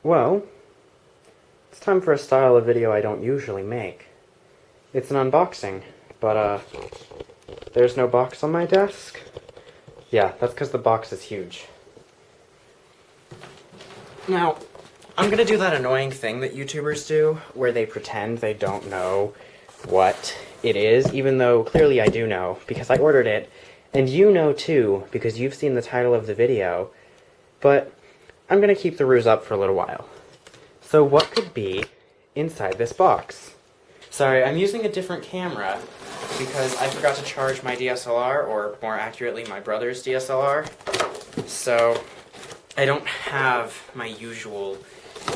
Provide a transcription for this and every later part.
Well, it's time for a style of video I don't usually make. It's an unboxing, but there's no box on my desk. Yeah, that's because the box is huge. Now, I'm gonna do that annoying thing that YouTubers do, where they pretend they don't know what it is, even though clearly I do know, because I ordered it, and you know too, because you've seen the title of the video, but I'm gonna keep the ruse up for a little while. So what could be inside this box? Sorry, I'm using a different camera, because I forgot to charge my DSLR, or more accurately, my brother's DSLR, so I don't have my usual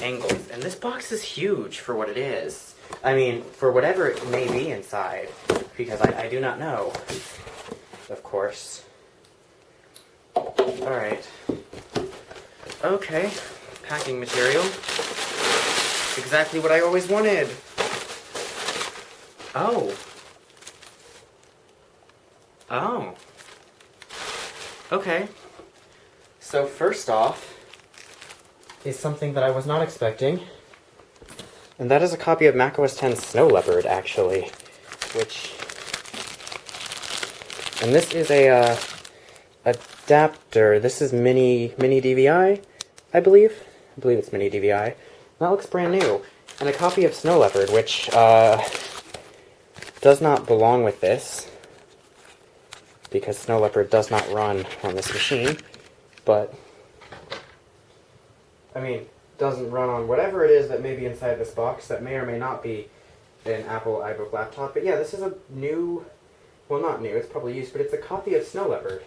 angles, and this box is huge for what it is. I mean, for whatever it may be inside, because I do not know, of course. Alright. Okay, packing material. Exactly what I always wanted. Oh. Oh. Okay. So first off is something that I was not expecting. And that is a copy of macOS X Snow Leopard, actually. And this is a adapter. This is mini DVI, I believe. I believe it's mini DVI. That looks brand new. And a copy of Snow Leopard, which does not belong with this, because Snow Leopard does not run on this machine. But I mean, doesn't run on whatever it is that may be inside this box that may or may not be an Apple iBook laptop. But yeah, this is a new, well, not new, it's probably used, but it's a copy of Snow Leopard,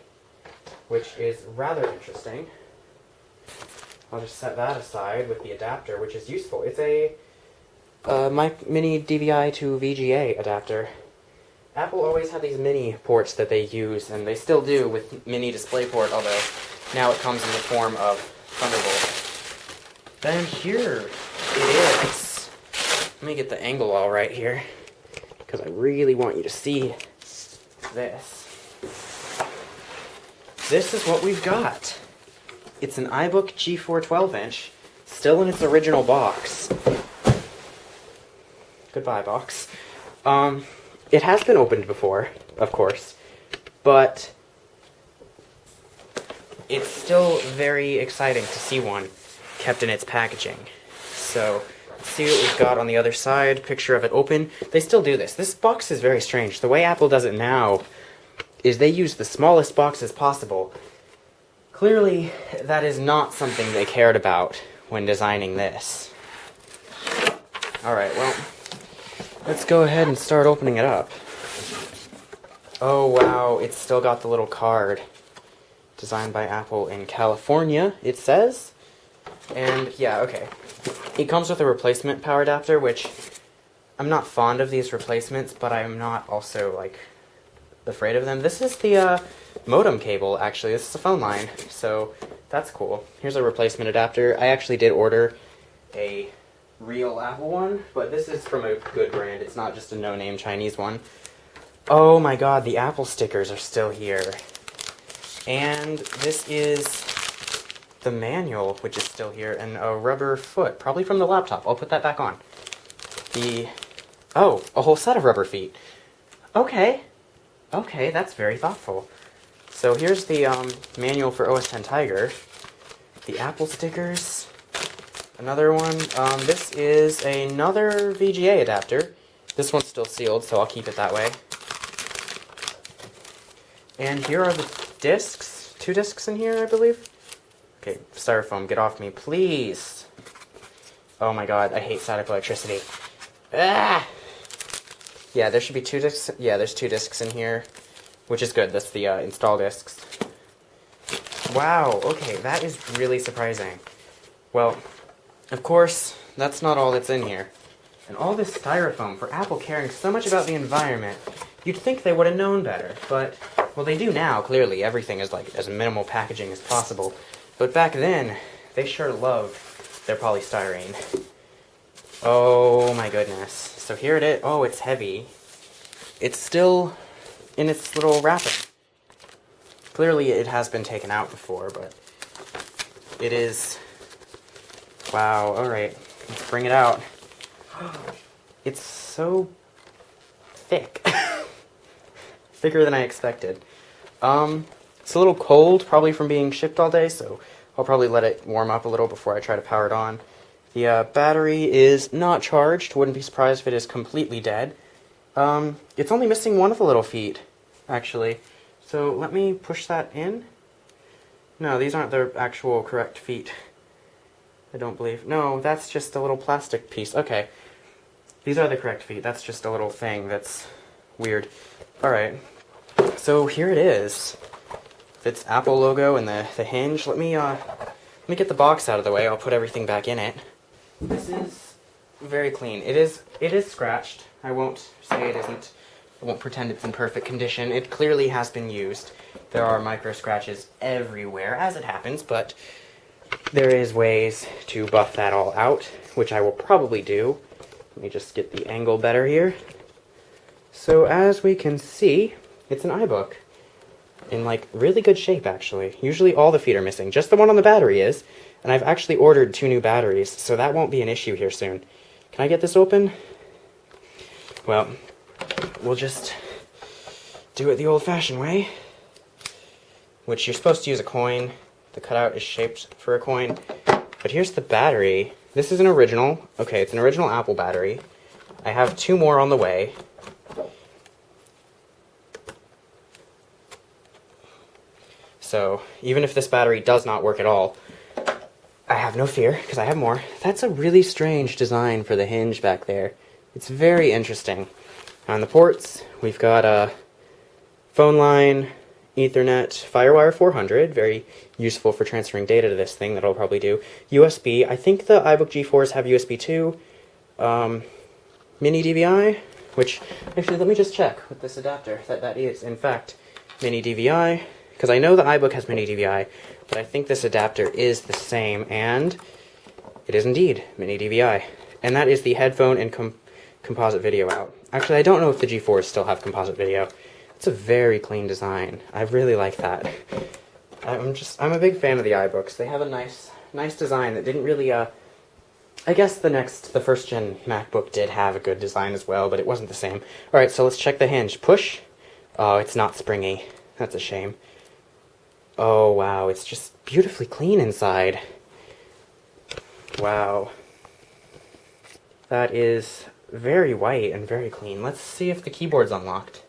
which is rather interesting. I'll just set that aside with the adapter, which is useful. It's a my mini DVI to VGA adapter. Apple always had these mini ports that they use, and they still do with mini DisplayPort, although now it comes in the form of Thunderbolt. Then here it is. Let me get the angle all right here, because I really want you to see this. This is what we've got. It's an iBook G4 12-inch, still in its original box. Goodbye, box. It has been opened before, of course, but it's still very exciting to see one kept in its packaging. So, let's see what we've got on the other side. Picture of it open. They still do this. This box is very strange. The way Apple does it now is they use the smallest boxes possible. Clearly, that is not something they cared about when designing this. Alright, well, let's go ahead and start opening it up. Oh wow, it's still got the little card. Designed by Apple in California, it says. And yeah, okay. It comes with a replacement power adapter, which I'm not fond of these replacements, but I'm not also, like, afraid of them. This is the modem cable, actually. This is a phone line, so that's cool. Here's a replacement adapter. I actually did order a real Apple one, but this is from a good brand. It's not just a no-name Chinese one. Oh my god, the Apple stickers are still here. And this is the manual, which is still here, and a rubber foot, probably from the laptop. I'll put that back on. Oh, a whole set of rubber feet. Okay. Okay, that's very thoughtful. So here's the manual for OS X Tiger. The Apple stickers. Another one. This is another VGA adapter. This one's still sealed, so I'll keep it that way. And here are the discs. 2 discs in here, I believe. Okay, styrofoam, get off me, please. Oh my god, I hate static electricity. Ah! Yeah, there should be 2 discs. Yeah, there's 2 discs in here, which is good. That's the install discs. Wow, okay, that is really surprising. Well, of course, that's not all that's in here. And all this styrofoam, for Apple caring so much about the environment, you'd think they would have known better, but, well, they do now, clearly. Everything is, like, as minimal packaging as possible. But back then, they sure loved their polystyrene. Oh my goodness. So here it is. Oh, it's heavy. It's still in its little wrapping. Clearly it has been taken out before, but it is Wow, alright. Let's bring it out. It's so thick. Thicker than I expected. It's a little cold, probably from being shipped all day, so I'll probably let it warm up a little before I try to power it on. The battery is not charged. Wouldn't be surprised if it is completely dead. It's only missing one of the little feet, actually. So let me push that in. No, these aren't the actual correct feet. I don't believe. No, that's just a little plastic piece. Okay. These are the correct feet. That's just a little thing that's weird. Alright. So here it is. Its Apple logo and the hinge. Let me get the box out of the way. I'll put everything back in it. This is very clean. It is scratched. I won't say it isn't. I won't pretend it's in perfect condition. It clearly has been used. There are micro scratches everywhere, as it happens, but there is ways to buff that all out, which I will probably do. Let me just get the angle better here. So as we can see, it's an iBook. In like really good shape, actually. Usually all the feet are missing. Just the one on the battery is. And I've actually ordered 2 new batteries, so that won't be an issue here soon. Can I get this open? Well, we'll just do it the old-fashioned way. Which you're supposed to use a coin. The cutout is shaped for a coin. But here's the battery. This is an original. Okay, it's an original Apple battery. I have 2 more on the way. So, even if this battery does not work at all, I have no fear, because I have more. That's a really strange design for the hinge back there. It's very interesting. On the ports, we've got a phone line, Ethernet, Firewire 400, very useful for transferring data to this thing, that'll probably do. USB, I think the iBook G4s have USB 2. Mini DVI, which, actually, let me just check with this adapter, that is, in fact, mini DVI. Because I know the iBook has mini DVI, but I think this adapter is the same, and it is indeed mini DVI. And that is the headphone and composite video out. Actually, I don't know if the G4s still have composite video. It's a very clean design. I really like that. I'm a big fan of the iBooks. They have a nice design that didn't really, I guess the first gen MacBook did have a good design as well, but it wasn't the same. Alright, so let's check the hinge. Push. Oh, it's not springy. That's a shame. Oh, wow, it's just beautifully clean inside. Wow. That is very white and very clean. Let's see if the keyboard's unlocked.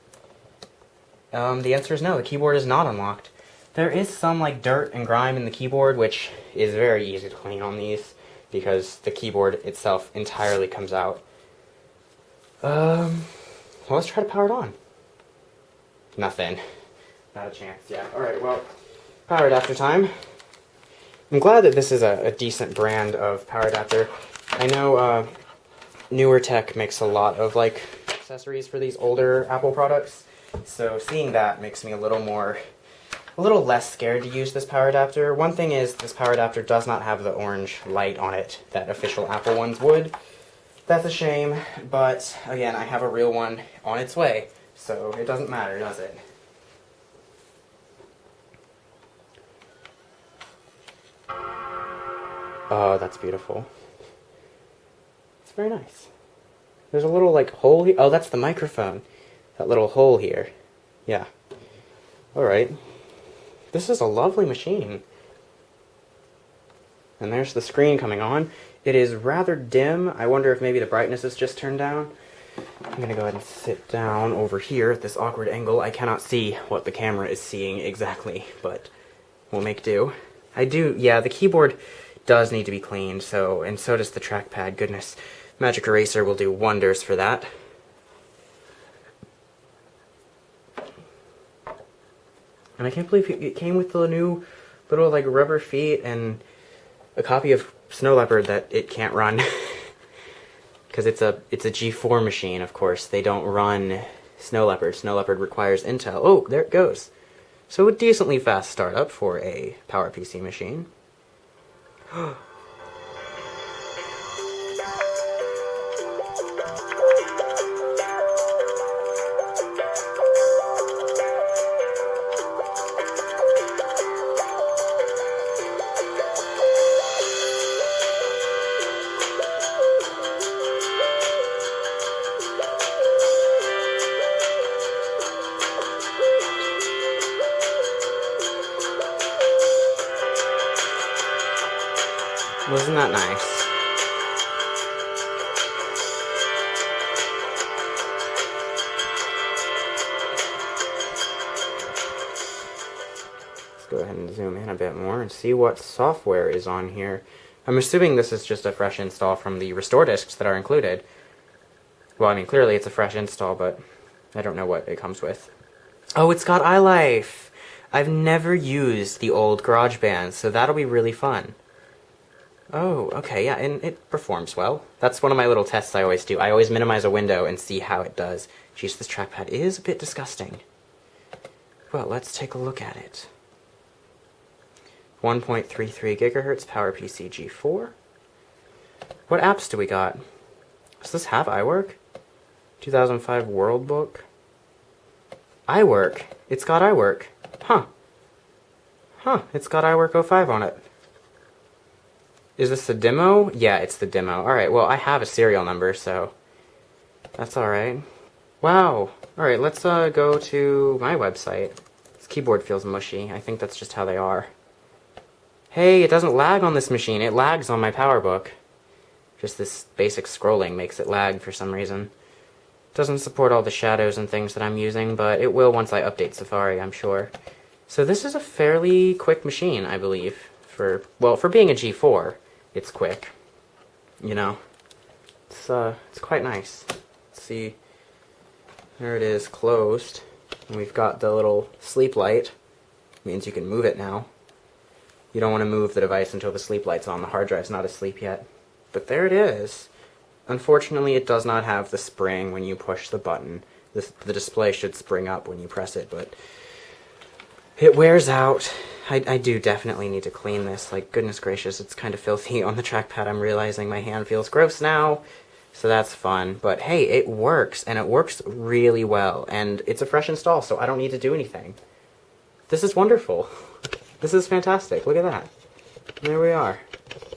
The answer is no, the keyboard is not unlocked. There is some, like, dirt and grime in the keyboard, which is very easy to clean on these, because the keyboard itself entirely comes out. Well, let's try to power it on. Nothing. Not a chance, yeah. Alright, well, power adapter time. I'm glad that this is a decent brand of power adapter. I know newer tech makes a lot of like accessories for these older Apple products, so seeing that makes me a little less scared to use this power adapter. One thing is, this power adapter does not have the orange light on it that official Apple ones would. That's a shame, but again, I have a real one on its way, so it doesn't matter, does it? Oh, that's beautiful. It's very nice. There's a little, like, hole here. Oh, that's the microphone. That little hole here. Yeah. Alright. This is a lovely machine. And there's the screen coming on. It is rather dim. I wonder if maybe the brightness is just turned down. I'm gonna go ahead and sit down over here at this awkward angle. I cannot see what the camera is seeing exactly, but we'll make do. Yeah, the keyboard does need to be cleaned, and so does the trackpad. Goodness, Magic Eraser will do wonders for that. And I can't believe it came with the new little, like, rubber feet and a copy of Snow Leopard that it can't run. Because it's a G4 machine, of course. They don't run Snow Leopard. Snow Leopard requires Intel. Oh, there it goes. So a decently fast startup for a PowerPC machine. Wasn't that nice? Let's go ahead and zoom in a bit more and see what software is on here. I'm assuming this is just a fresh install from the restore discs that are included. Well, I mean, clearly it's a fresh install, but I don't know what it comes with. Oh, it's got iLife! I've never used the old GarageBand, so that'll be really fun. Oh, okay, yeah, and it performs well. That's one of my little tests I always do. I always minimize a window and see how it does. Jeez, this trackpad is a bit disgusting. Well, let's take a look at it. 1.33 gigahertz PowerPC G4. What apps do we got? Does this have iWork? 2005 World Book? iWork. It's got iWork. Huh. Huh, it's got iWork 05 on it. Is this the demo? Yeah, it's the demo. Alright, well, I have a serial number, so that's alright. Wow. Alright, let's go to my website. This keyboard feels mushy. I think that's just how they are. Hey, it doesn't lag on this machine. It lags on my PowerBook. Just this basic scrolling makes it lag for some reason. Doesn't support all the shadows and things that I'm using, but it will once I update Safari, I'm sure. So this is a fairly quick machine, I believe. For being a G4, it's quick. You know, it's quite nice. Let's see, there it is, closed. And we've got the little sleep light. Means you can move it now. You don't want to move the device until the sleep light's on. The hard drive's not asleep yet. But there it is. Unfortunately, it does not have the spring when you push the button. The display should spring up when you press it, but it wears out. I do definitely need to clean this. Like, goodness gracious, it's kind of filthy on the trackpad. I'm realizing my hand feels gross now, so that's fun. But hey, it works, and it works really well. And it's a fresh install, so I don't need to do anything. This is wonderful. This is fantastic. Look at that. And there we are.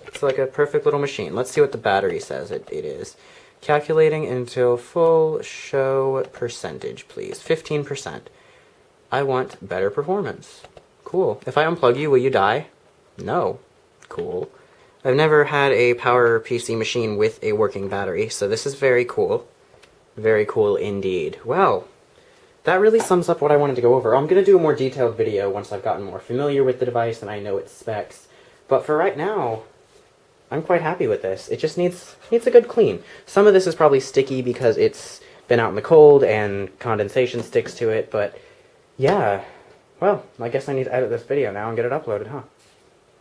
It's like a perfect little machine. Let's see what the battery says it is. Calculating until full show percentage, please. 15%. I want better performance. Cool. If I unplug you, will you die? No. Cool. I've never had a PowerPC machine with a working battery, so this is very cool. Very cool indeed. Well, that really sums up what I wanted to go over. I'm going to do a more detailed video once I've gotten more familiar with the device and I know its specs. But for right now, I'm quite happy with this. It just needs a good clean. Some of this is probably sticky because it's been out in the cold and condensation sticks to it, but yeah. Well, I guess I need to edit this video now and get it uploaded, huh?